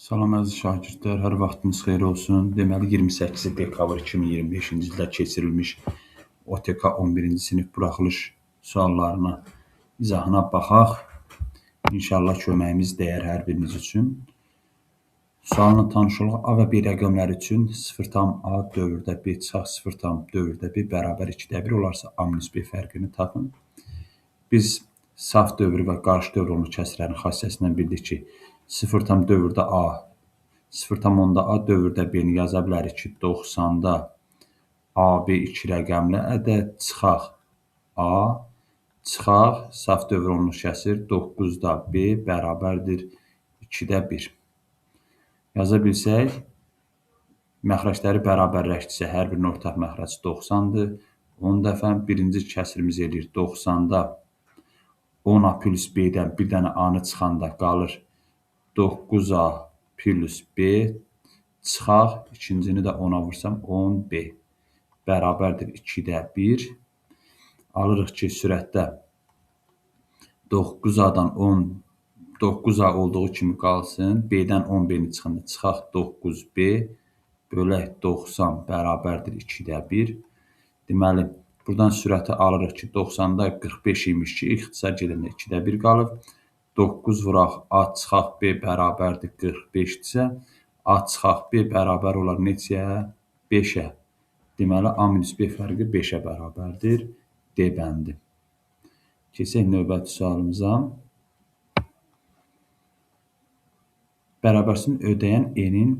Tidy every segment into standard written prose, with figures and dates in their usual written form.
Salam əziz şagirdlər, hər vaxtınız xeyir olsun. Deməli 28 dekabr 2025-ci ildə keçirilmiş OTK 11-ci sinif buraxılış suallarına izahına baxaq. İnşallah köməyimiz dəyər hər biriniz üçün. Sualına tanış olaq. A və B rəqəmləri üçün 0,A dövrdə B çıxaq 0, dövrdə B bərabər 2-də 1 olarsa A-B fərqini tapın. Biz saf dövr və qarşı dövr olmuş kəsrlərin xassəsindən bildik ki, 0 dövrdə A, 0,10-da A dövrdə B-ni yaza bilərik ki, 90-da AB 2 rəqəmli ədəd çıxaq A, çıxaq saf dövr olmuş kəsir 9-da B bərabərdir 2-də 1. Yaza bilsək, məxrəcləri bərabərləşdirsə, hər birinin ortaq məxrəci 90-dır. 10 dəfə birinci kəsirimiz eləyir 90-da 10A plus B-dən bir dənə A-nı çıxanda qalır 9A plus B çıxaq, ikincini də 10-a vursam 10B bərabərdir 2-də 1. Alırıq ki, sürətdə 9A-dan 9A olduğu kimi qalsın, B-dən 10B-ni çıxanda çıxaq 9B bölək 90 bərabərdir 2-də 1. Deməli, buradan sürəti alırıq ki, 90-da 45 imiş ki, ixtisar gedəndə 2-də 1 qalıb. 9 vuraq A çıxaq B bərabərdir 45-dirsə, A çıxaq B bərabər olar neçəyə? 5-ə. Deməli, A-B fərqi 5-ə bərabərdir. D bəndi. Keçək növbəti sualımıza. Bərabərsini ödəyən E-nin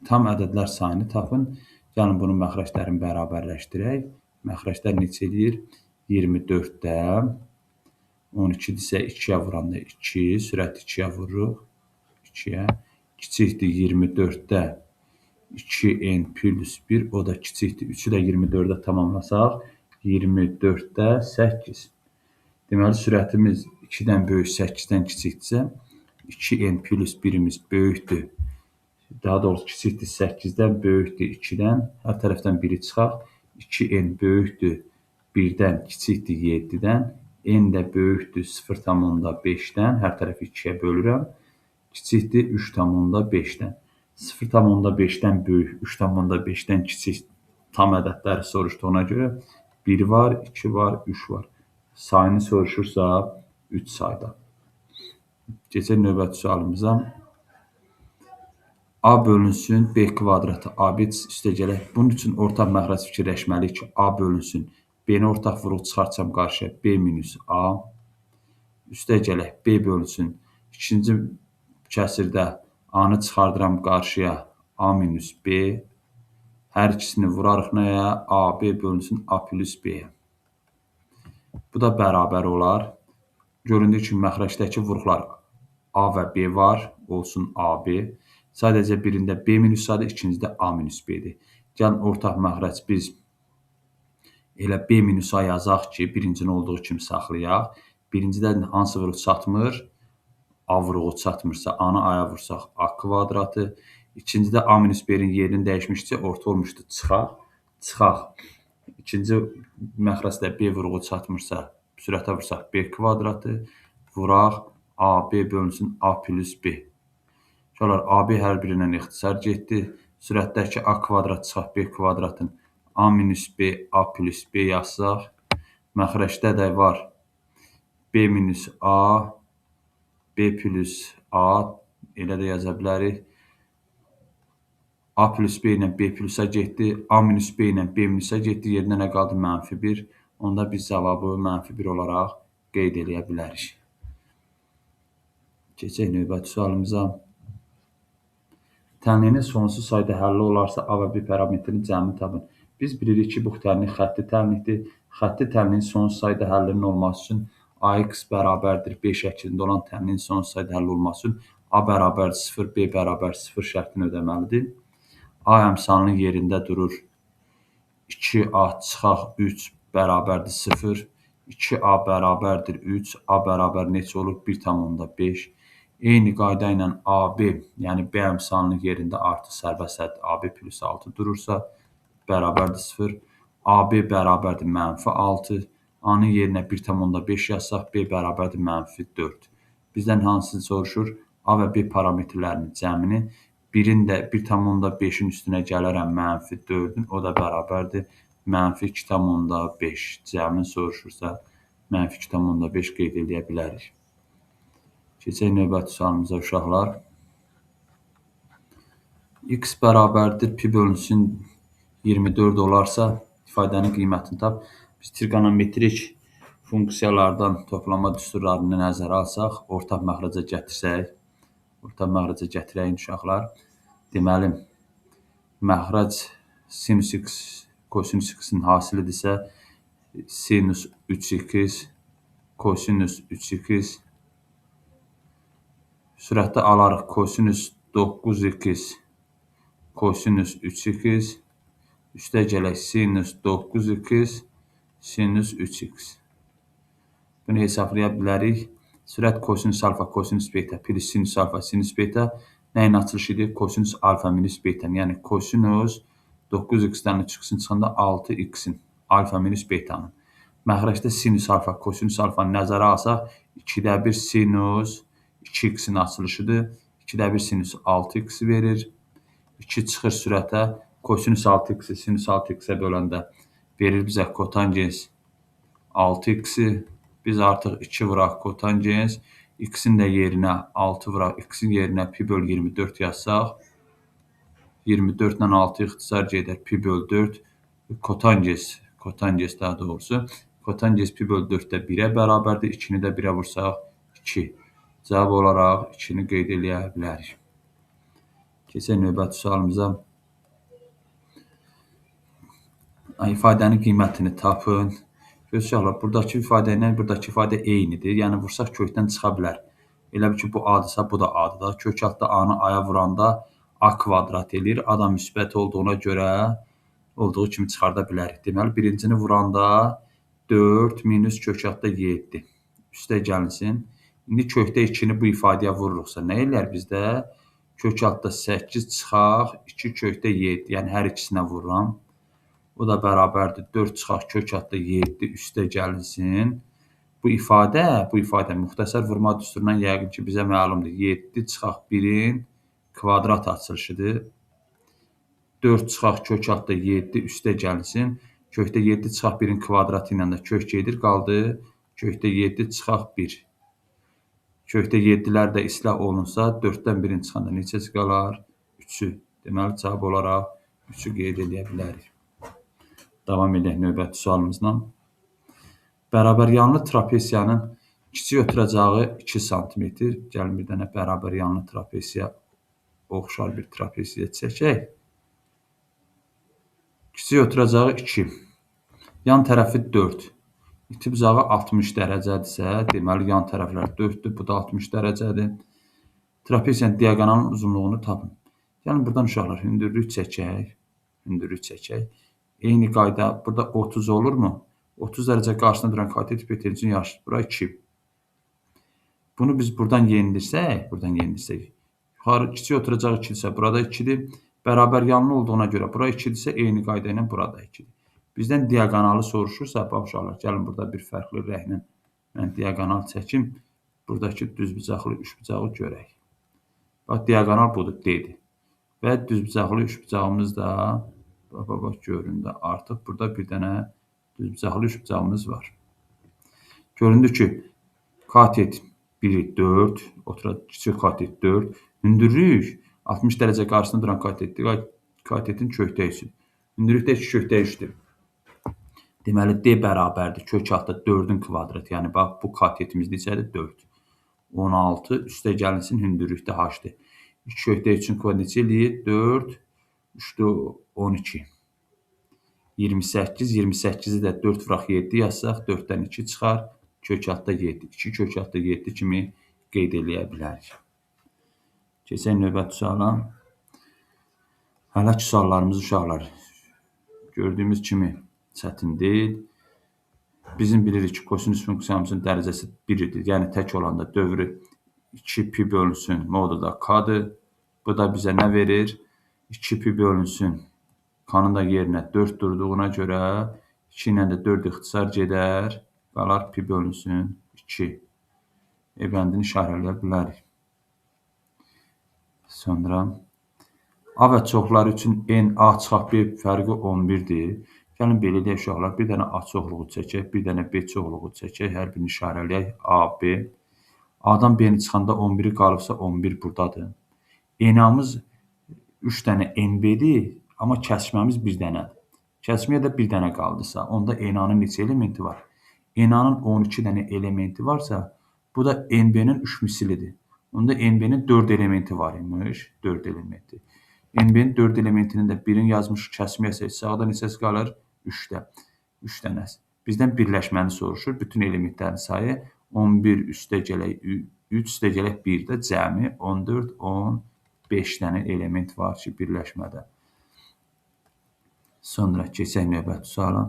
tam ədədlər sayını tapın. Gəlin, bunun məxrəclərini bərabərləşdirək. Məxrəclər neçə edir? 24-də 12-dirsə 2-yə vuranda 2, sürəti 2-yə vururuq. 2-yə. Kiçikdir 24-də 2N plus 1, o da kiçikdir. 3-ü də 24-də tamamlasaq, 24-də 8. Deməli, sürətimiz 2-dən böyük, 8-dən kiçikdirsə, 2N plus 1-imiz böyükdür. Daha doğrusu kiçikdir 8-dən, böyükdür 2-dən. Hər tərəfdən 1-i çıxaq. 2N böyükdür 1-dən, kiçikdir 7-dən. N də böyükdür 0,5-dən. Hər tərəfi 2-yə bölürəm. Kiçikdir 3,5-dən. 0,5-dən böyük, 3,5-dən kiçik tam ədədləri soruşduğuna görə 1 var, 2 var, 3 var. Sayını soruşursa 3 sayda. Keçək növbəti sualımıza. A bölünsün B kvadratı AB üstə gələk. Bunun üçün ortaq məxrəc fikirləşməliyik ki, A bölünsün. B-ni ortaq vuruq çıxartsam qarşıya B minus A. Üstə gələk B bölünsün. İkinci kəsirdə A-nı çıxardıram qarşıya A minus B. Hər ikisini vurarıq nəyə? AB bölünsün A plus B-yə. Bu da bərabər olar. Göründüyü kimi məxrəcdəki vuruqlar A və B var, olsun AB. Sadəcə birində B minus A-dır, ikincidə A minus B-dir. Gəlin, ortaq məxrəc biz elə B minus A yazaq ki, birincini olduğu kimi saxlayaq. Birincidə hansı vuruq çatmır? A vuruğu çatmırsa, A-nı A-ya vursaq A kvadratı. İkincidə A minus B-nin yerini dəyişmişsə, orta olmuşdur, çıxaq. İkinci məxrəcdə B vuruğu çatmırsa, sürətə vursaq B kvadratı. Vuraq AB bölünsün A plus B. AB hər birindən ixtisar getdi. Sürətdəki A kvadrat çıxaq B kvadratın A minus B, A plus B yazsaq. Məxrəcdə də var B minus A, B plus A, elə də yaza bilərik. A plus B ilə B plusa getdi, A minus B ilə B minusa getdi, yerinə nə qaldı? -1. Onda biz cavabı -1 olaraq qeyd edə bilərik. Keçək növbəti sualımıza. Tənlinin sonsuz sayda həlli olarsa A və B parametrinin cəmini tapın. Biz bilirik ki, bu tənlik xətti tənlikdir. Xətti tənliyin sonsuz sayda həllinin olması üçün AX bərabərdir B şəklində olan tənliyin sonsuz sayda həlli olması üçün A bərabər 0, B bərabər 0 şərtini ödəməlidir. A əmsalının yerində durur. 2A çıxaq 3 bərabərdir 0. 2A bərabərdir 3. A bərabər neçə olur? 1,5. Eyni qayda ilə AB, yəni B əmsalının yerində artı sərbəst ədəd AB plus 6 durursa, bərabərdir 0. AB bərabərdir -6. A-nın yerinə 1,5 yazsaq, B bərabərdir -4. Bizdən hansını soruşur? A və B parametrlərinin cəmini 1-in də 1,5-in üstünə gələrəm -4-ün, o da bərabərdir -2,5. Cəmini soruşursa, -2,5 qeyd edə bilərik. Keçək növbəti sualımıza uşaqlar. X bərabərdir pi bölünsün 24 olarsa, ifadənin qiymətini tap. Biz trigonometrik funksiyalardan toplama düsturlarını nəzərə alsaq, ortaq məxrəcə gətirək uşaqlar. Deməli, məxrəc sinus x, kosinus x-in hasilidirsə, sinus 3x, kosinus 3x, sürətdə alarıq kosinus 9x, kosinus 3x, üstə gələk sinus 9x, sinus 3x. Bunu hesablaya bilərik. Sürət kosinus alfa, kosinus beta, plus sinus alfa, sinus beta nəyin açılışıdır? Kosinus alfa minus beta. Yəni kosinus 9x-dən 3x-in çıxanda 6x-in, alfa minus betanın. Məxrəcdə sinus alfa, kosinus alfanı nəzərə alsaq, 2-də 1 sinus 2x-in açılışıdır. 2-də 1 sinus 6x verir. 2 çıxır sürətə. Kosinus 6x-i sinus 6x-ə böləndə verir bizə kotangens 6x-i. Biz artıq 2 vuraq kotangens. X-in də yerinə 6 vuraq. X-in yerinə pi böl 24 yazsaq, 24 ilə 6 ixtisar gedər. Pi böl 4 kotangens daha doğrusu. Kotangens pi böl 4-də 1-ə bərabərdir. 2-ni də 1-ə vursaq 2. Cavab olaraq 2-ni qeyd edə bilərik. Keçək növbəti sualımıza. İfadənin qiymətini tapın. Uşaqlar, buradakı ifadə ilə buradakı ifadə eynidir. Yəni, vursaq kökdən çıxa bilər. Elə bir ki, bu A-dırsa, bu da A-dır. Kök altda A-nı A-ya vuranda A kvadrat eləyir. A da müsbət olduğuna görə olduğu kimi çıxarda bilərik. Deməli, birincini vuranda 4 minus kök altda 7. Üstə gəlinsin. İndi kökdə 2-ni bu ifadəyə vururuqsa, nə eləyər bizdə? Kök altda 8 çıxaq, 2 kökdə 7. Yəni, hər ikisinə vururam. O da bərabərdir 4 çıxaq kök altda 7 üstə gəlinsin. Bu ifadə müxtəsər vurma düsturundan yəqin ki, bizə məlumdur. 7 çıxaq 1-in kvadrat açılışıdır. 4 çıxaq kök altda 7 üstə gəlinsin. Kökdə 7 çıxaq 1-in kvadratı ilə də kök gedir, qaldı. Kökdə 7 çıxaq 1. Kökdə 7-lər də islah olunsa, 4-dən 1-in çıxanda neçəsi qalar? 3-ü. Deməli, cavab olaraq 3-ü qeyd edə bilərik. Davam edək növbəti sualımızla. Bərabəryanlı trapesiyanın kiçik ötürəcağı 2 sm. Gəlin bir dənə bərabəryanlı trapesiya oxşar bir trapesiya çəkək. Kiçik ötürəcağı 2. Yan tərəfi 4. İti bucağı 60 dərəcədirsə, deməli yan tərəflər 4-dür, bu da 60 dərəcədir. Trapesiyanın diaqonalının uzunluğunu tapın. Gəlin buradan uşaqlar hündürlük çəkək. Eyni qayda, burada 30 olurmu? 30 dərəcə qarşısında duran katet hipotenuzun yarısı. Bura 2. Bunu biz buradan yenilirsək, yuxarı kiçik ötürəcək 2-dirsə, burada 2-dir. Bərabəryanlı olduğuna görə, bura 2-dirsə, eyni qayda ilə burada 2-dir. Bizdən diaqonalı soruşursa, bax uşaqlar, gəlin burada bir fərqli rəhlə mən diaqonal çəkim. Buradakı düzbucaqlı üçbucağı görək. Bax, diaqonal budur, D-dir. Və düzbucaqlı üçbucağımız da bax, göründü. Artıq burada bir dənə düzbucaqlı üçbucağımız var. Göründü ki, katet 1-i 4, kiçik katet 4, hündürlük 60 dərəcə qarşısında duran katetin kökdə 3-dür. Hündürlükdə 2 kökdə 3-dür. Deməli, D bərabərdir. Kök altda 4-ün kvadratı. Yəni, bax, bu katetimiz neçədir? 4. 16 üstə gəlinsin hündürlükdə H-dir. 2 kökdə 3-ün kvadratı neçə eləyir? 4, 3-də 12. 28, 28-i də 4 vuraq 7 yazsaq, 4-dən 2 çıxar, kök altda 7. 2 kök altda 7 kimi qeyd eləyə bilərik. Keçək növbəti suala. Hələ ki, suallarımız uşaqlar gördüyümüz kimi çətin deyil. Bizim bilirik ki, kosinus funksiyamızın dərəcəsi 1-dir. Yəni, tək olanda dövrü 2 pi bölünsün modulda k-dır. Bu da bizə nə verir? 2 pi bölünsün k-nın da yerinə 4 durduğuna görə 2 ilə də 4 ixtisar gedər. Qalar pi bölünsün 2. Bəndini işarələyə bilərik. Sonra A və çoxları üçün n A çıxaq B fərqi 11-dir. Gəlin belə deyək uşaqlar, bir dənə A çoxluğu çəkək, bir dənə B çoxluğu çəkək, hər birini işarələyək A, B. A-dan B-ni çıxanda 11 qalıbsa 11 burdadır. N-amız 3 dənə NB-dir, amma kəsməmiz 1 dənədir. Kəsməyə də 1 dənə qaldısa, onda N-anın neçə elementi var? N-anın 12 dənə elementi varsa, bu da NB-nin 3 mislidir. Onda NB-nin 4 elementi var imiş, 4 elementi. NB-nin 4 elementinin də birini yazmışıq, kəsməyəsək, sağda neçəsi qalır? 3-də. 3 dənəsi. Bizdən birləşməni soruşur. Bütün elementlərin sayı 11 üstə gələk 3 üstə gələk 1 də cəmi 14, 15 dənə element var ki, birləşmədə. Sonra keçək növbəti suala.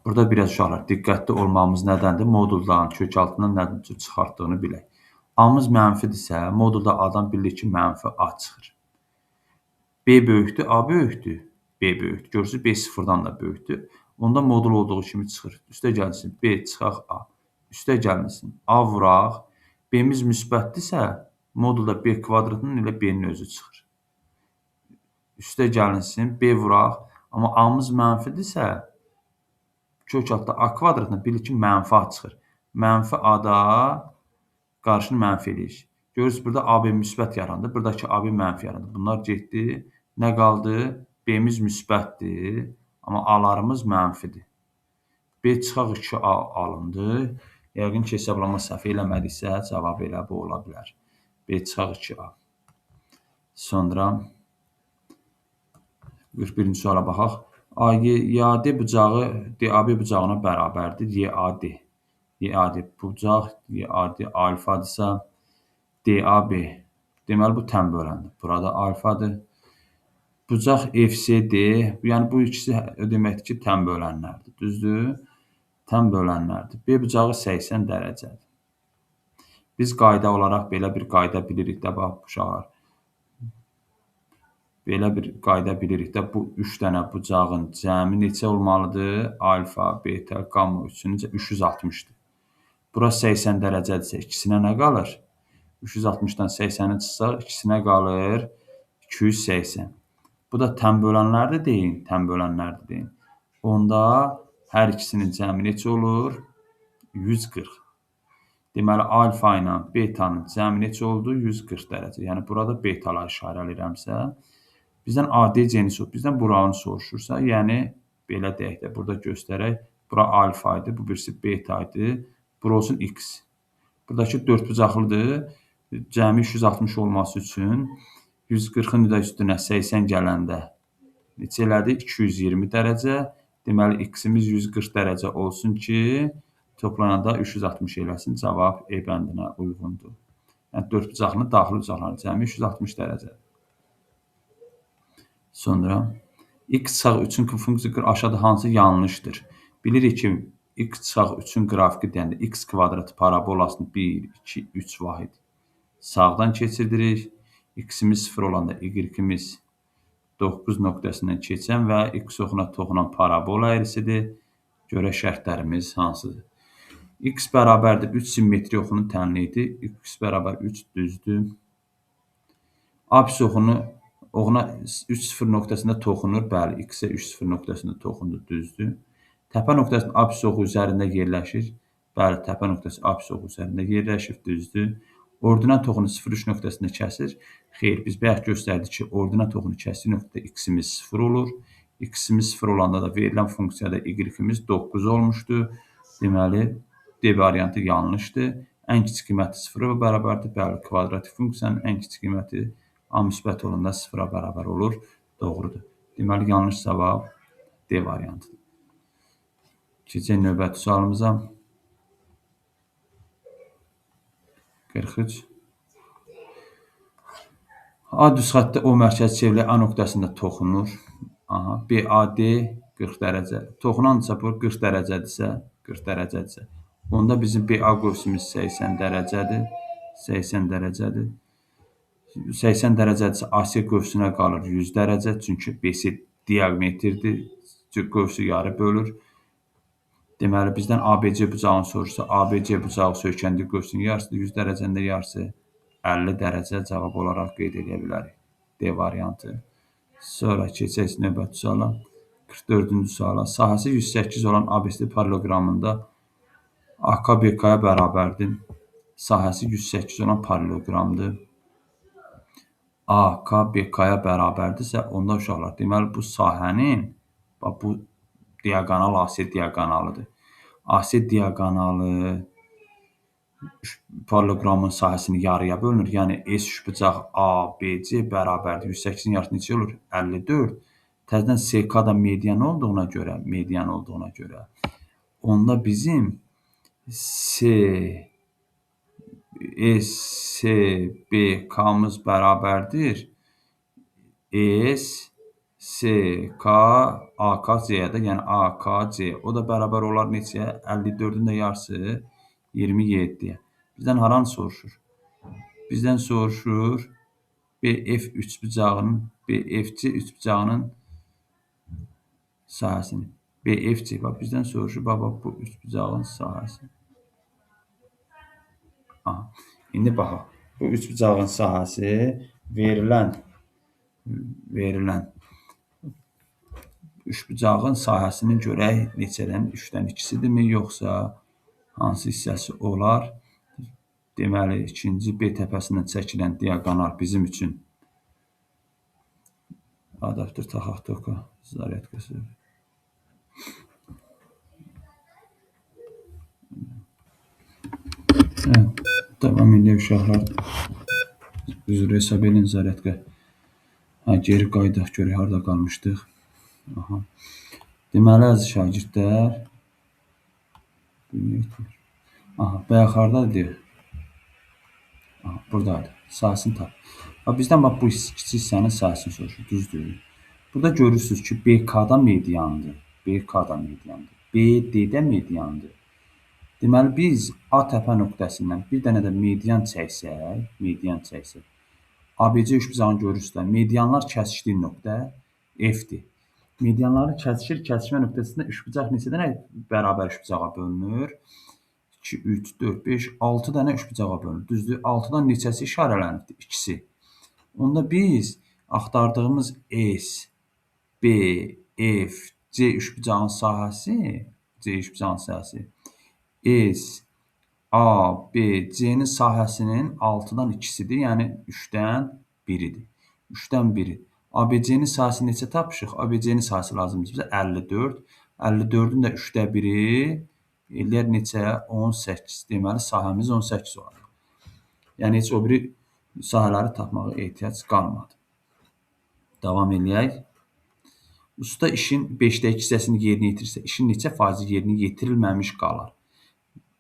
Burada biraz uşaqlar diqqətli olmamız nədəndir? Modulların kök altından nə cür çıxartdığını bilək. A-mız mənfidirsə, modulda A-dan bilirik ki, mənfi A çıxır. B böyükdür, A böyükdür, B böyükdür. Görürsünüz, B sıfırdan da böyükdür. Onda modul olduğu kimi çıxır. Üstə gəlsin, B çıxaq A. Üstə gəlməsin, A vuraq. B-miz müsbətdirsə, modulda B kvadratının ilə B-nin özü çıxır. Üstə gəlinsin, B vuraq. Amma A-mız mənfidirsə, kök altda A kvadratına bilir ki, mənfi A çıxır. Mənfi A-da qarşını mənfi eləyir. Görürsünüz, burada AB müsbət yarandı, buradakı AB mənfi yarandı. Bunlar getdi. Nə qaldı? B-miz müsbətdir, amma A-larımız mənfidir. B çıxaq 2A alındı. Yəqin ki, hesablama səhv eləmədiksə, cavab elə bu ola bilər. B çıxaq 2A. Sonra 41-ci suala baxaq. YAD bucağı DAB bucağına bərabərdir. YAD bucaq, YAD alfadırsa, DAB. Deməli, bu tən böləndir. Burada alfadır. Bucaq FCD, yəni bu ikisi deməkdir ki, tən bölənlərdir. Düzdür? Tən bölənlərdir. B bucağı 80 dərəcədir. Biz qayda olaraq belə bir qayda bilirik də, bax, uşaqlar. Belə bir qayda bilirik də, bu 3 dənə bucağın cəmi neçə olmalıdır? Alfa, beta, qamma üçünün 360-dır. Bura 80 dərəcədirsə, ikisinə nə qalır? 360-dan 80-i çıxsaq, ikisinə qalır 280. Bu da tən bölənlərdir deyin, tən bölənlərdir deyin. Onda hər ikisinin cəmi neçə olur? 140. Deməli, alfa ilə betanın cəmi neçə oldu? 140 dərəcə. Yəni, burada betaları işarələyirəmsə, bizdən AD-cini soruşur, bizdən buranı soruşursa, yəni, belə deyək də, burada göstərək, bura alfa idi, bu birisi beta idi, bura olsun x. Buradakı 4 bucaqlıdır, cəmi 360 olması üçün 140-ın da üstünə 80 gələndə neçə elədi? 220 dərəcə. Deməli, x-imiz 140 dərəcə olsun ki, toplananda 360 eləsin. Cavab E bəndinə uyğundur. Yəni, 4 bucaqlının daxili bucaqlarının cəmi 360 dərəcədir. Sonra, x çıxaq 3-ün funksiyası aşağıda hansı yanlışdır? Bilirik ki, x çıxaq 3-ün qrafiki deyəndə x kvadrat parabolasını 1, 2, 3 vahid sağdan keçirdirik. X-imiz 0 olanda y-imiz 9 nöqtəsindən keçən və x oxuna toxunan parabola əyrisidir. Görə şərtlərimiz hansıdır? X bərabərdir 3 simmetri oxunun tənliyidir. X bərabər 3 düzdür. Apsis oxuna 3-0 nöqtəsində toxunur. Bəli, x-ə 3-0 nöqtəsində toxundu, düzdür. Təpə nöqtəsinin apsis oxu üzərində yerləşir. Bəli, təpə nöqtəsi apsis oxu üzərində yerləşir, düzdür. Ordinat oxunu 0,3 nöqtəsində kəsir. Xeyr, biz bayaq göstərdik ki, ordinat oxunu kəsdiyi nöqtədə x-imiz 0 olur. X-imiz 0 olanda da verilən funksiyada y-imiz 9 olmuşdur. Deməli, D variantı yanlışdır. Ən kiçik qiyməti 0-a bərabərdir. Bəli, kvadratik funksiyanın ən kiçik qiyməti A müsbət olanda 0-a bərabər olur. Doğrudur. Deməli, yanlış cavab D variantıdır. Keçək növbəti sualımıza. 43. A düz xəttdə O mərkəzi çevrilə A nöqtəsində toxunur. BAD 40 dərəcə. Toxunansa bu 40 dərəcədirsə, 40 dərəcədirsə, onda bizim BA qövsümüz 80 dərəcədir. 80 dərəcədir. 80 dərəcədirsə AC qövsünə qalır 100 dərəcə. Çünki BC diametrdir. Qövsü yarı bölür. Deməli, bizdən ABC bucağını soruşsa, ABC bucağı söykəndiyi qövsünün yarısıdır, 100 dərəcəndə yarısı 50 dərəcə cavab olaraq qeyd edə bilərik. D variantı. Sonra keçək növbəti suala. 44-cü suala. Sahəsi 108 olan ABC paralleloqramında AK BK-ya bərabərdir. Sahəsi 108 olan paralleloqramdır. AK BK-ya bərabərdirsə, onda uşaqlar, deməli bu sahənin, bax bu diaqonal AC diaqonalıdır. AC diaqonalı paralleloqramın sahəsini yarıya bölünür. Yəni S üçbucaq ABC bərabərdir. 108-in yarısı neçə olur? 54. Təzədən SK da median olduğuna görə, onda bizim SBK-mız bərabərdir. SK AKC-yə də, yəni AKC. O da bərabər olar neçəyə? 54-ün də yarısı 27-yə. Bizdən haranı soruşur? Bizdən soruşur BF üçbucağının, BFC üçbucağının sahəsini. BFC, bax bizdən soruşur, bax bu üçbucağın sahəsi. İndi baxaq. Bu üçbucağın sahəsi verilən üçbucağın sahəsini görək neçədən 3-dən 2-sidirmi, yoxsa hansı hissəsi olar? Deməli, ikinci B təpəsindən çəkilən diaqonal bizim üçün adapter taxaq toka zaryadkası. Davam edir uşaqlar. Üzr hesab edin zaryadka. Geri qaydaq görək harda qalmışdıq. Deməli, əziz şagirdlər, bayaq hardadır? Buradadır. Sahəsini tap. Bizdən bax bu kiçik hissənin sahəsini soruşur. Düzdür. Burada görürsünüz ki, BK-da mediandır. BD-də mediandır. Deməli, biz A təpə nöqtəsindən bir dənə də median çəksək, ABC üçbucağını görürsünüzlər. Medianlar kəsişdiyi nöqtə F-dir. Medianların kəsişmə nöqtəsində üçbucaq neçə dənə bərabər üçbucağa bölünür? 2, 3, 4, 5, 6 dənə üçbucağa bölünür. Düzdür? 6-dan neçəsi işarələnibdir? İkisi. Onda biz axtardığımız S, B, F, C üçbucağın sahəsi S, A, B, C-nin sahəsinin 6-dan 2-sidir, yəni 3-dən 1-idir. 3-dən 1-i. ABC-nin sahəsi neçə tapmışıq? ABC-nin sahəsi lazımdır bizə 54. 54-ün də 3-də 1-i eləyər neçə? 18. Deməli, sahəmiz 18 olacaq. Yəni, heç o biri sahələri tapmağa ehtiyac qalmadı. Davam eləyək. Usta işin 5-də 2 hissəsini yerinə yetirirsə, işin neçə faizi yerinə yetirilməmiş qalar?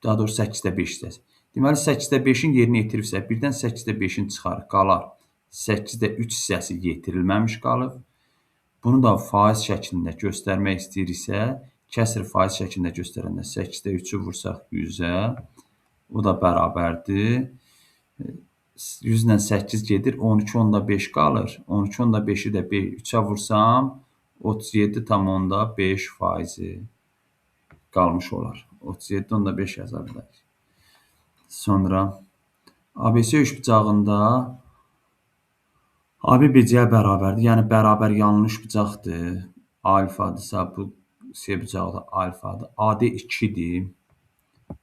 Daha doğrusu 8-də 5 hissəsi. Deməli, 8-də 5-in yerinə yetiribsə, birdən 8-də 5-in çıxarıq, qalar. 8-də 3 hissəsi yetirilməmiş qalıb. Bunu da faiz şəklində göstərmək istəyiriksə, kəsr faiz şəklində göstərəndə 8-də 3-ü vursaq 100-ə, o da bərabərdir. 100 ilə 8 gedir, 12 onda 5 qalır. 12 onda 5-i də 3-ə vursam, 37,5 faizi qalmış olar. 37 onda 5 yaza bilərik. Sonra ABC üçbucağında AB BC-yə bərabərdir. Yəni, bərabər yanlış bucaqdır. Alfadırsa, bu C bucağı da alfadır. AD 2-dir.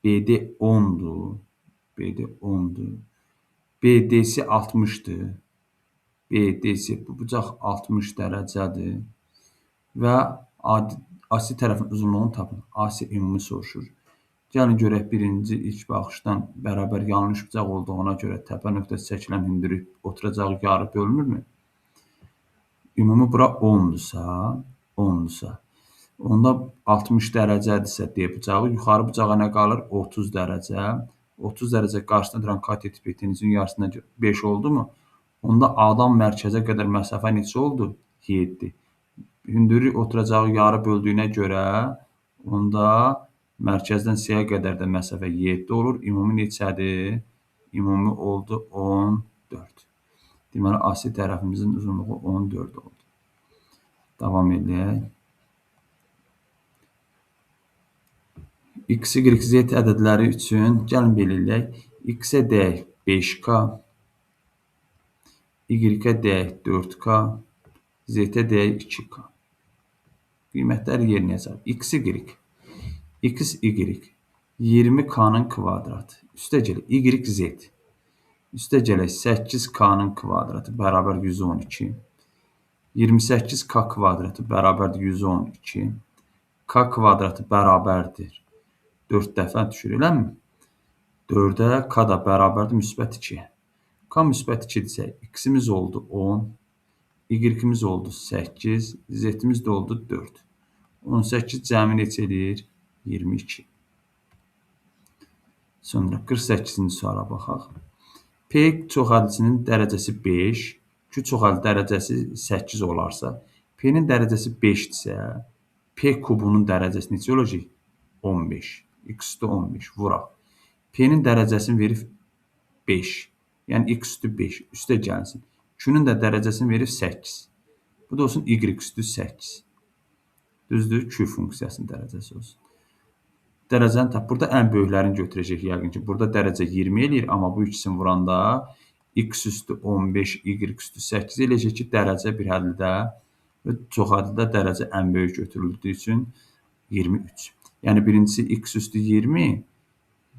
BD 10-dur. BDC 60-dır. BDC, bu bucaq 60 dərəcədir. Və AC tərəfin uzunluğunu tapın. AC ümumi soruşur. Gəlin görək, birinci ilk baxışdan bərabər yanlış bucaq olduğuna görə təpə nöqtəsi çəkilən hündürlük oturacağı yarı bölünürmü? Ümumi bura 10-dursa, onda 60 dərəcədirsə D bucağı, yuxarı bucağa nə qalır? 30 dərəcə. 30 dərəcə qarşısında duran katet hipotenüsün yarısına 5 oldu mu? Onda A-dan mərkəzə qədər məsafə neçə oldu? 7. Hündürlük oturacağı yarı böldüyünə görə, onda mərkəzdən C-yə qədər də məsafə 7 olur. Ümumi neçədir? Ümumi oldu 14. Deməli, AC tərəfimizin uzunluğu 14 oldu. Davam edək. X, Y, Z ədədləri üçün gəlin belə eləyək. X-ə deyək 5K, Y-ə deyək 4K, Z-ə deyək 2K. Qiymətləri yerinə yazaq. XY 20K-nın kvadratı üstə gələk YZ üstə gələk 8K-nın kvadratı bərabər 112. 28K kvadratı bərabərdir 112. K kvadratı bərabərdir 4 dəfə düşür, eləmi? 4-ə K da bərabərdir müsbət 2-yə. K müsbət 2-dirsə, X-imiz oldu 10, Y-imiz oldu 8, Z-imiz də oldu 4. 18 cəmi neçə edir? 22. Sonra 48-ci suala baxaq. P çoxhədicinin dərəcəsi 5, Q çoxhədicinin dərəcəsi 8 olarsa, P-nin dərəcəsi 5-dirsə, P kubunun dərəcəsi neçə olacaq? 15. X üstü 15 vuraq. P-nin dərəcəsini verib 5. Yəni X üstü 5 üstə gəlsin. Q-nun da dərəcəsini verib 8. Bu da olsun Y üstü 8. Düzdür? Q funksiyasının dərəcəsi olsun. Dərəcəni tap. Burada ən böyüklərini götürəcək yəqin ki. Burada dərəcə 20 eləyir, amma bu ikisini vuranda X üstü 15, Y üstü 8 eləyəcək ki, dərəcə bir həddə və çoxhəddə dərəcə ən böyük götürüldüyü üçün 23. Yəni birincisi X üstü 20,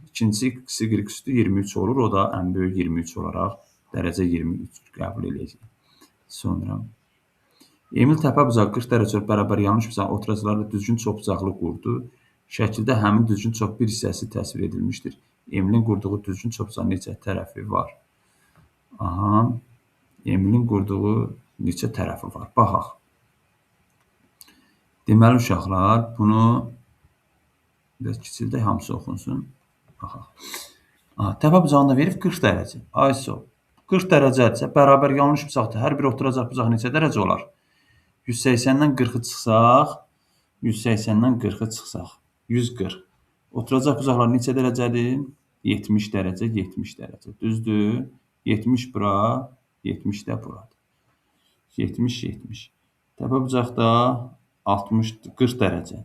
ikincisi X, Y üstü 23 olur. O da ən böyük 23 olaraq dərəcə 23 qəbul edəcək. Sonra Emil təpəbucağı 40 dərəcə bərabər yanlış bucaq oturacaqlarla düzgün çoxbucaqlı qurdu. Şəkildə həmin düzgün çox bir hissəsi təsvir edilmişdir. Emilin qurduğu düzgün çoxbucağın neçə tərəfi var? Aha, Emilin qurduğu neçə tərəfi var? Baxaq. Deməli, uşaqlar, bunu biraz kiçildək, hamısı oxunsun. Baxaq. Təpəbucağını da verib 40 dərəcə. ISO 40 dərəcədirsə, bərabər yanlış bucaqda hər bir oturacaq bucaq neçə dərəcə olar? 180-dən 40-ı çıxsaq, 180-dən 40-ı çıxsaq, 140. Oturacaq bucaqlar neçə dərəcədir? 70 dərəcə, 70 dərəcə. Düzdür? 70 bura, 70 də buradır. 70, 70. Təpəbucaqda 60, 40 dərəcə.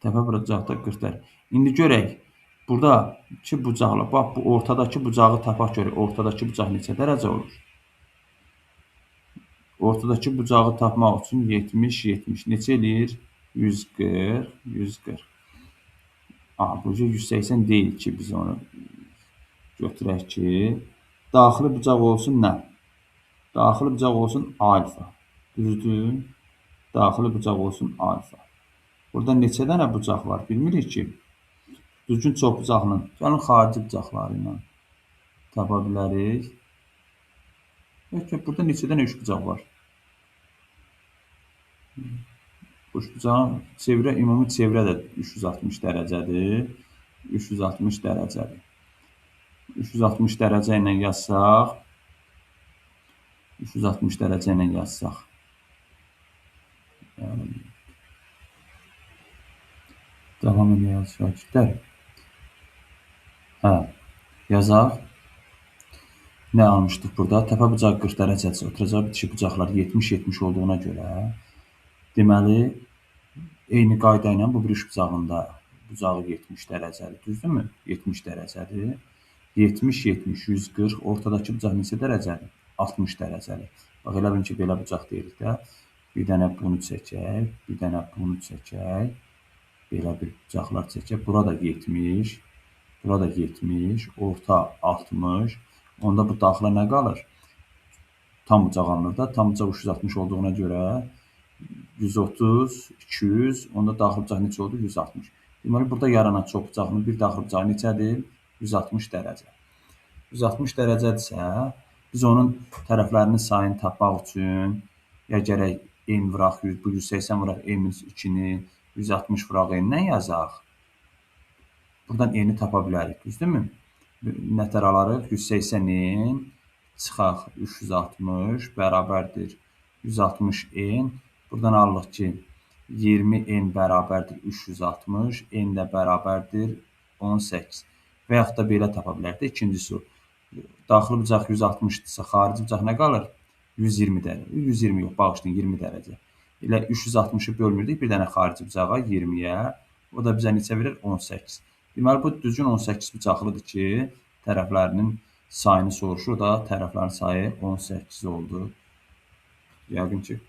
Təpəbucaqda 40 dərəcə. İndi görək, buradakı bucaqla, bax, bu ortadakı bucağı tapaq görək. Ortadakı bucaq neçə dərəcə olur? Ortadakı bucağı tapmaq üçün 70, 70. Neçə eləyir? 140, 140. Bu 180 deyil ki, biz onu götürək ki, daxili bucaq olsun nə? Daxili bucaq olsun alfa. Düzdür? Daxili bucaq olsun alfa. Burada neçə dənə bucaq var? Bilmirik ki. Düzgün çoxbucaqlı. Gəlin xarici bucaqları ilə tapa bilərik. Burada neçə dənə üçbucaq var? Üçbucağın çevrə, ümumi çevrə də 360 dərəcədir. 360 dərəcədir. 360 dərəcə ilə yazsaq, 360 dərəcə ilə yazsaq, davam edək şəkillər. Yazaq. Nə almışdıq burada? Təpəbucağı 40 dərəcədirsə, oturacaq bitişik bucaqlar 70-70 olduğuna görə, deməli, eyni qayda ilə bu bir üçbucağında bucağı 70 dərəcədir. Düzdürmü? 70 dərəcədir. 70, 70, 140. Ortadakı bucaq neçə dərəcədir? 60 dərəcədir. Bax, elə bilin ki, belə bucaq deyirik də. Bir dənə bunu çəkək, bir dənə bunu çəkək. Belə bir bucaqlar çəkək. Bura da 70, bura da 70, orta 60. Onda bu daxilə nə qalır? Tam bucaq alınır da. Tam bucaq 360 olduğuna görə 130, 200, onda daxil bucaq neçə oldu? 160. Deməli, burada yaranan çox bucaqlı bir daxil bucağı neçədir? 160 dərəcə. 160 dərəcədirsə, biz onun tərəflərinin sayını tapmaq üçün ya gərək n vuraq, bu 180 vuraq n-2-ni, 160 vuraq n-dən yazaq. Buradan n-i tapa bilərik, düzdürmü? Nətər alarıq? 180 n çıxaq 360 bərabərdir 160 n. Buradan alırıq ki, 20 n bərabərdir 360, n də bərabərdir 18. Və yaxud da belə tapa bilərik də. İkincisi, daxili bucaq 160-dırsa, xarici bucaq nə qalır? 120 dərəcə. 120 yox, bağışlayın, 20 dərəcə. Elə 360-ı bölmürdük bir dənə xarici bucağa 20-yə. O da bizə neçə verir? 18. Deməli, bu düzgün 18 bucaqlıdır ki, tərəflərinin sayını soruşur da tərəflərin sayı 18 oldu. Yəqin ki,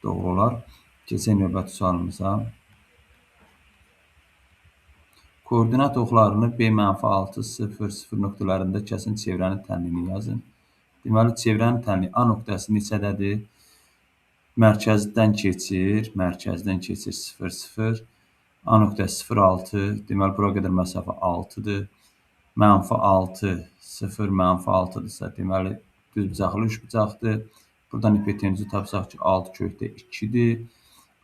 doğru olar. Keçək növbəti sualımıza. Koordinat oxlarını B-6, 0, 0 nöqtələrində kəsin çevrənin tənliyini yazın. Deməli, çevrənin tənliyi A nöqtəsi neçədədir? Mərkəzdən keçir 0, 0. A nöqtəsi 0, 6. Deməli, bura qədər məsafə 6-dır. -6, 0, -6-dırsa, deməli, düzbucaqlı üçbucaqdır. Buradan hipotenuzu tapsaq ki, 6/2-dir.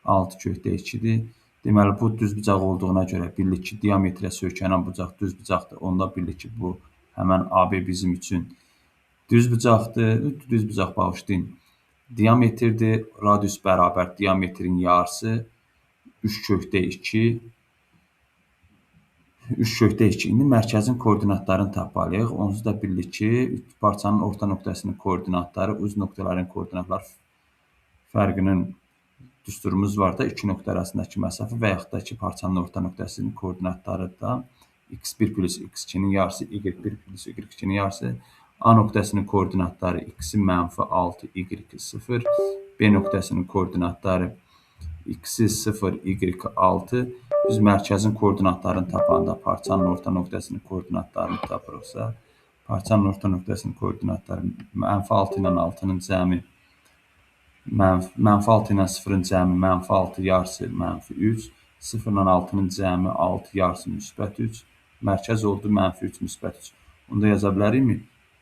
6/2-dir. Deməli, bu düzbucaq olduğuna görə bildik ki, diametrə söykənən bucaq düzbucaqdır. Onda bildik ki, bu həmən AB bizim üçün düzbucaqdır. Düzbucaq bağışlayın. Diametrdir. Radius bərabər diametrin yarısı 3/2. 3/2. İndi mərkəzin koordinatlarını tapmalıyıq. Onsuz da bildik ki, parçanın orta nöqtəsinin koordinatları, uc nöqtələrin koordinatları fərqinin düsturumuz var da, iki nöqtə arasındakı məsafə və yaxud da ki, parçanın orta nöqtəsinin koordinatları da x1 plus x2-nin yarısı, y1 plus y2-nin yarısı. A nöqtəsinin koordinatları x-i -6, y-i 0. B nöqtəsinin koordinatları x-i 0, y-i 6. Biz mərkəzin koordinatlarını tapanda parçanın orta nöqtəsinin koordinatlarını tapırıqsa, parçanın orta nöqtəsinin koordinatları -6 ilə 6-nın cəmi, -6 ilə 0-ın cəmi -6 yarısı -3, 0 ilə 6-nın cəmi 6 yarısı -3, mərkəz oldu -3, -3. Onda yaza bilərikmi?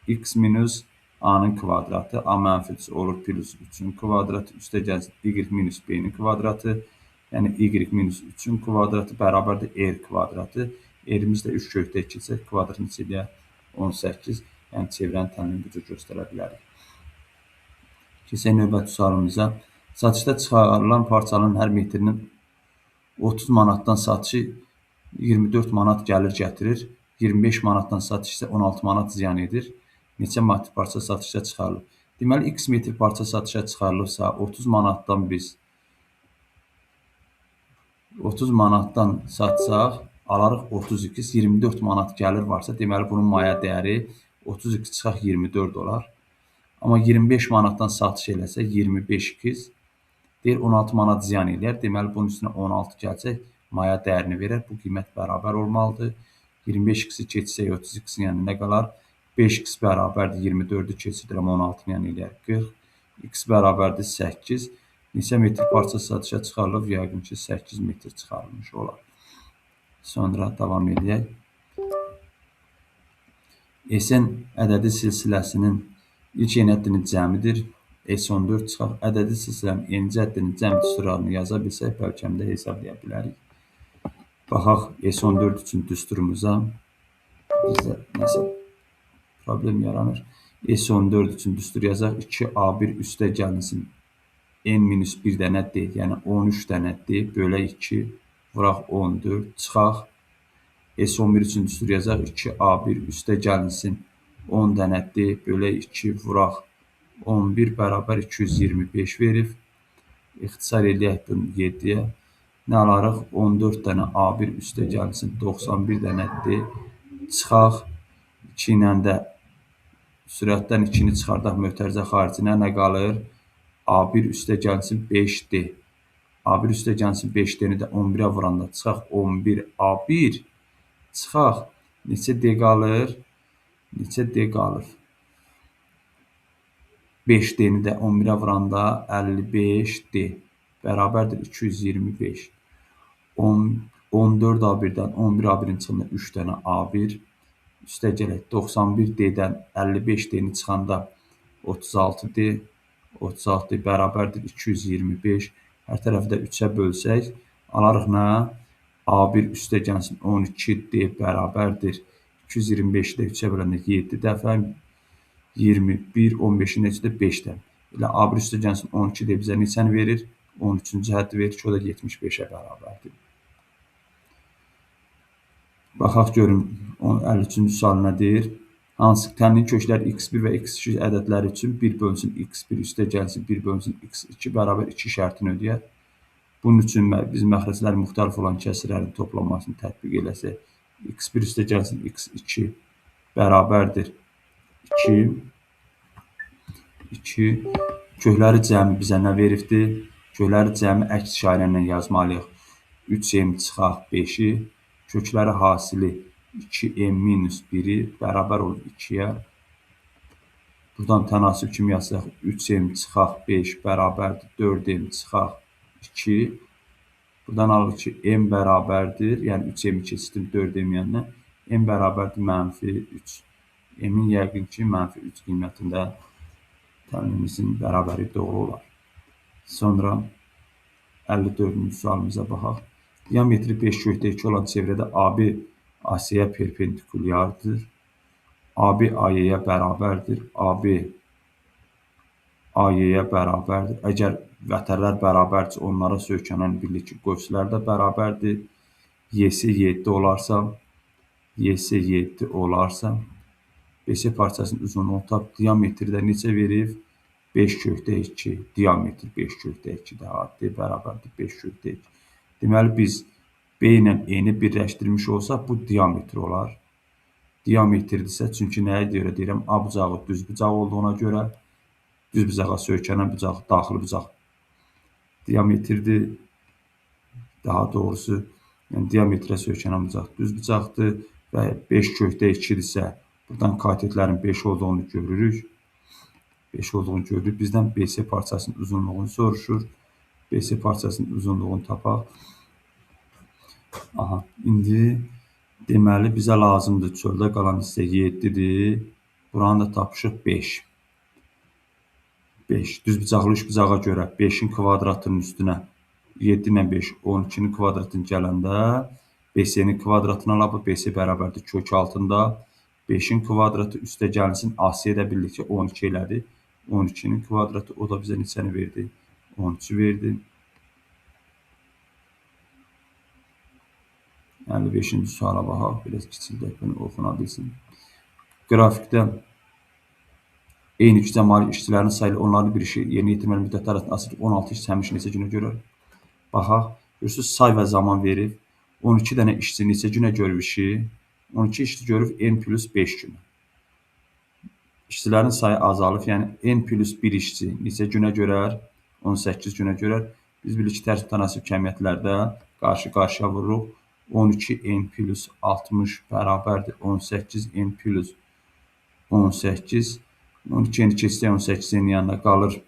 X minus A-nın kvadratı, A -3 olur plus 3-ün kvadratı, üstə gəlsin y minus B-nin kvadratı, yəni y minus 3-ün kvadratı bərabərdir R kvadratı. R-imiz də 3/2 isə kvadrat neçə eləyər? 18. Yəni çevrənin tənliyini bu cür göstərə bilərik. Keçək növbəti sualımıza. Satışda çıxarılan parçaların hər metrinin 30 manatdan satışı 24 manat gəlir gətirir. 25 manatdan satış isə 16 manat ziyan edir. Neçə metr parça satışa çıxarılıb? Deməli, x metr parça satışa çıxarılıbsa, 30 manatdan biz 30 manatdan satsaq, alarıq 32, 24 manat gəlir varsa, deməli, bunun maya dəyəri 32 çıxaq 24 olar. Amma 25 manatdan satış eləsə, 25x deyir, 16 manat ziyan eləyər. Deməli, bunun üstünə 16 gəlsək, maya dəyərini verər. Bu qiymət bərabər olmalıdır. 25x-i keçsək 32-in yəni nə qalar? 5x bərabərdir 24-ü keçirirəm 16-nı yəni eləyər 40. X bərabərdir 8. Neçə metr parça satışa çıxarılıb? Yəqin ki, 8 metr çıxarılmış olar. Sonra davam edək. SN ədədi silsiləsinin ilk yeni həddinin cəmidir. S14 çıxaq. Ədədi silsilənin yenicə həddinin cəmi düsturlarını yaza bilsək, bəlkə də hesablaya bilərik. Baxaq S14 üçün düsturumuza. Bizdə nəsə problem yaranır. S14 üçün düstur yazaq. 2A1 üstə gəlinsin n-1 dənə D, yəni 13 dənə D bölə 2 vuraq 14 çıxaq. S11 üçün düstur yazaq. 2A1 üstə gəlinsin 10 dənə D bölə 2 vuraq 11 bərabər 225 verib. İxtisar eləyək bunu 7-yə. Nə alarıq? 14 dənə A1 üstə gəlinsin 91 dənə D çıxaq. 2 ilə də sürətdən 2-ni çıxardaq mötərizə xaricinə nə qalır? A1 üstə gəlsin 5D. A1 üstə gəlsin 5D-ni də 11-ə vuranda çıxaq 11 A1 çıxaq. Neçə D qalır? Neçə D qalır? 5D-ni də 11-ə vuranda 55D bərabərdir 225. 14 A1-dən 11 A1-in çıxında 3 dənə A1 üstə gələk 91D-dən 55D-ni çıxanda 36D 36D bərabərdir 225. Hər tərəfi də 3-ə bölsək, alarıq nə? A1 üstə gəlsin 12D bərabərdir 225-i də 3-ə böləndə 7 dəfə 21, 15-in neçə də 5 dəfə. Elə A1 üstə gəlsin 12D bizə neçəni verir? 13-cü həddi verir ki, o da 75-ə bərabərdir. Baxaq görün 53-cü sual nədir? Hansı tənlik köklər x1 və x2 ədədləri üçün 1 bölünsün x1 üstə gəlsin 1 bölünsün x2 bərabər 2 şərtini ödəyər. Bunun üçün biz məxrəclərin müxtəlif olan kəsrlərin toplanmasını tətbiq eləsək, x1 üstə gəlsin x2 bərabərdir 2, 2. Kökləri cəmi bizə nə veribdir? Kökləri cəmi əks işarə ilə yazmalıyıq. 3m çıxaq 5-i. Kökləri hasili 2m minus 1-i bərabər olur 2-yə. Buradan tənasib kimi yazsaq 3m çıxaq 5 bərabərdir 4m çıxaq 2. Buradan alırıq ki, m bərabərdir, yəni 3m keçdim 4m yanına. M bərabərdir -3. M-in yəqin ki, -3 qiymətində təlimimizin bərabəri doğru olar. Sonra 54-cü sualımıza baxaq. Diametri 5/2 olan çevrədə AB AS-yə perpendikulyardır. AB AY-yə bərabərdir. AB AY-yə bərabərdir. Əgər vətərlər bərabərdirsə, onlara söykənən birlik qövslər də bərabərdir. YS 7 olarsa, BC parçasının uzunluğunu tap. Diametri də necə verib? 5/2. Diametr 5/2-dir. D bərabərdir 5/2. Deməli, biz B ilə E-ni birləşdirmiş olsaq, bu diametr olar. Diametrdirsə, çünki nəyə görə deyirəm? A bucağı düz bucaq olduğuna görə, düz bucağa söykənən bucaq, daxili bucaq diametrdir. Daha doğrusu, yəni diametrə söykənən bucaq düz bucaqdır və 5/2-dirsə, buradan katetlərin 5 olduğunu görürük. 5 olduğunu görürük. Bizdən BC parçasının uzunluğunu soruşur. BC parçasının uzunluğunu tapaq. Aha, indi deməli bizə lazımdır. Çöldə qalan hissə 7-dir. Buranı da tapışıq 5. 5. Düzbucaqlı üçbucağa görə 5-in kvadratının üstünə 7 ilə 5, 12-nin kvadratını gələndə BC-nin kvadratını alaq. BC bərabərdir kök altında. 5-in kvadratı üstə gəlsin. AC də bildik ki, 12 elədi. 12-nin kvadratı, o da bizə neçəni verdi? 13 verdi. 55-ci suala baxaq. Biraz kiçildək, bunu oxuna bilsin. Qrafikdə eyni gücə malik işçilərin sayı, onların bir işi yerinə yetirməli müddətlər arasında asılı 16 işçi həmin işi neçə günə görür? Baxaq. Görürsünüz, say və zaman verib. 12 dənə işçi neçə günə görür işi? 12 işçi görür n plus 5 günə. İşçilərin sayı azalıb, yəni n plus 1 işçi neçə günə görər? 18 günə görər. Biz bilirik ki, tərs mütənasib kəmiyyətlərdə qarşı-qarşıya vururuq. 12n plus 60 bərabərdir 18n plus 18. 12n keçsək 18-in yanına qalır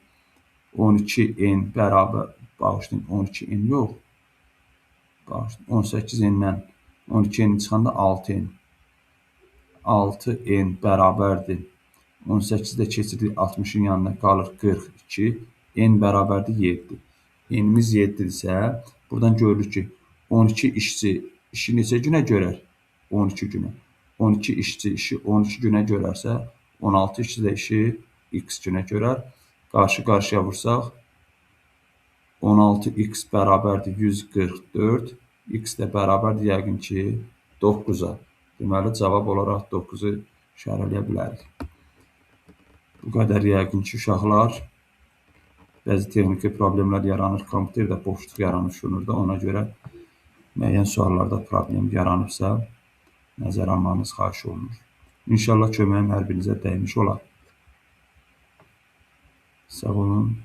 12n bərabər, bağışlayın, 12n yox. 18n-dən 12n çıxanda 6n. 6n bərabərdir. 18-də keçirdik 60-ın yanına qalır 42. N bərabərdir 7. N'imiz 7-dirsə, buradan görürük ki, 12 işçi işi neçə günə görər? 12 günə. 12 işçi işi 12 günə görərsə, 16 işçi də işi x günə görər. Qarşı-qarşıya vursaq, 16x bərabərdir 144. X də bərabərdir yəqin ki, 9-a. Deməli, cavab olaraq 9-u işarələyə bilərik. Bu qədər yəqin ki, uşaqlar. Bəzi texniki problemlər yaranır, kompüterdə boşluq yaranır şunurda. Ona görə müəyyən suallarda problem yaranıbsa, nəzərə almanız xahiş olunur. İnşallah köməyim hər birinizə dəymiş olar. Sağ olun.